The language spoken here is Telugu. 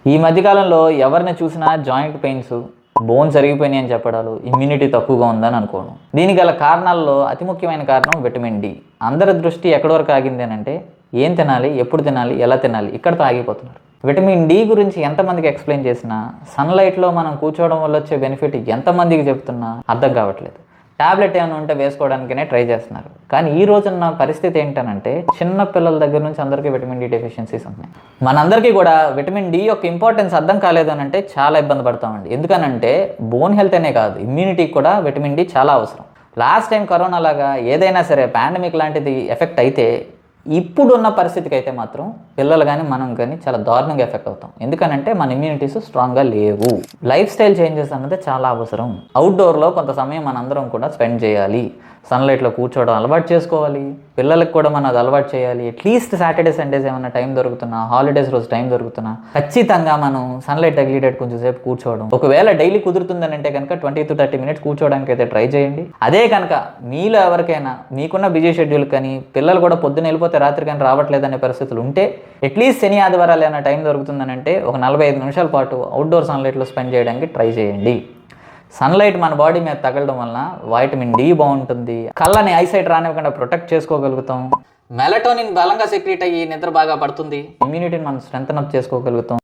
ఈ మధ్యకాలంలో ఎవరిని చూసినా జాయింట్ పెయిన్స్, బోన్స్ అరిగిపోయినాయి అని చెప్పడాలు, ఇమ్యూనిటీ తక్కువగా ఉందని అనుకోవడం. దీనికి గల కారణాల్లో అతి ముఖ్యమైన కారణం విటమిన్ డి. అందరి దృష్టి ఎక్కడి వరకు ఆగింది అని అంటే ఏం తినాలి, ఎప్పుడు తినాలి, ఎలా తినాలి, ఇక్కడతో ఆగిపోతున్నారు. విటమిన్ డి గురించి ఎంతమందికి ఎక్స్ప్లెయిన్ చేసినా, సన్లైట్లో మనం కూర్చోవడం వల్ల వచ్చే బెనిఫిట్ ఎంతమందికి చెప్తున్నా అర్థం కావట్లేదు. ట్యాబ్లెట్ ఏమైనా ఉంటే వేసుకోవడానికనే ట్రై చేస్తున్నారు. కానీ ఈ రోజున్న పరిస్థితి ఏంటనంటే చిన్న పిల్లల దగ్గర నుంచి అందరికీ విటమిన్ డి డెఫిషియన్సీస్ ఉన్నాయి. మనందరికీ కూడా విటమిన్ డి యొక్క ఇంపార్టెన్స్ అర్థం కాలేదు అని అంటే చాలా ఇబ్బంది పడతామండి. ఎందుకనంటే బోన్ హెల్త్ అనే కాదు, ఇమ్యూనిటీకి కూడా విటమిన్ డి చాలా అవసరం. లాస్ట్ టైం కరోనా లాగా ఏదైనా సరే పాండమిక్ లాంటిది ఎఫెక్ట్ అయితే ఇప్పుడున్న పరిస్థితికి అయితే మాత్రం పిల్లలు కానీ మనం కానీ చాలా దారుణంగా ఎఫెక్ట్ అవుతాం. ఎందుకనంటే మన ఇమ్యూనిటీస్ స్ట్రాంగ్గా లేవు. లైఫ్ స్టైల్ చేంజెస్ అన్నది చాలా అవసరం. అవుట్డోర్లో కొంత సమయం మనందరం కూడా స్పెండ్ చేయాలి. సన్లైట్లో కూర్చోవడం అలవాటు చేసుకోవాలి. పిల్లలకు కూడా మనం అది అలవాటు చేయాలి. అట్లీస్ట్ సాటర్డే సండేస్ ఏమైనా టైం దొరుకుతున్నా, హాలిడేస్ రోజు టైం దొరుకుతున్నా ఖచ్చితంగా మనం సన్లైట్ తగిలేటట్టు కొంచెం సేపు కూర్చోవడం. ఒకవేళ డైలీ కుదురుతుందని అంటే కనుక 20 to 30 minutes కూర్చోవడానికి అయితే ట్రై చేయండి. అదే కనుక మీలో ఎవరికైనా మీకున్న బిజీ షెడ్యూల్ కానీ పిల్లలు కూడా పొద్దున్న వెళ్ళిపోతే రాత్రి కానీ రావట్లేదనే పరిస్థితులు ఉంటే అట్లీస్ట్ శని ఆదివారాలు ఏమైనా టైం దొరుకుతుందని అంటే ఒక 45 నిమిషాల పాటు అవుట్డోర్ సన్లైట్లో స్పెండ్ చేయడానికి ట్రై చేయండి. సన్లైట్ మన బాడీ మీద తగలడం వలన వైటమిన్ డి బాగుంటుంది. కళ్ళని ఐసైట్ రానివ్వకుండా ప్రొటెక్ట్ చేసుకోగలుగుతాం. మెలటోనిన్ బలంగా సెక్రీట్ అయ్యి నిద్ర బాగా పడుతుంది. ఇమ్యూనిటీని మనం స్ట్రెంథన్ అప్ చేసుకోగలుగుతాం.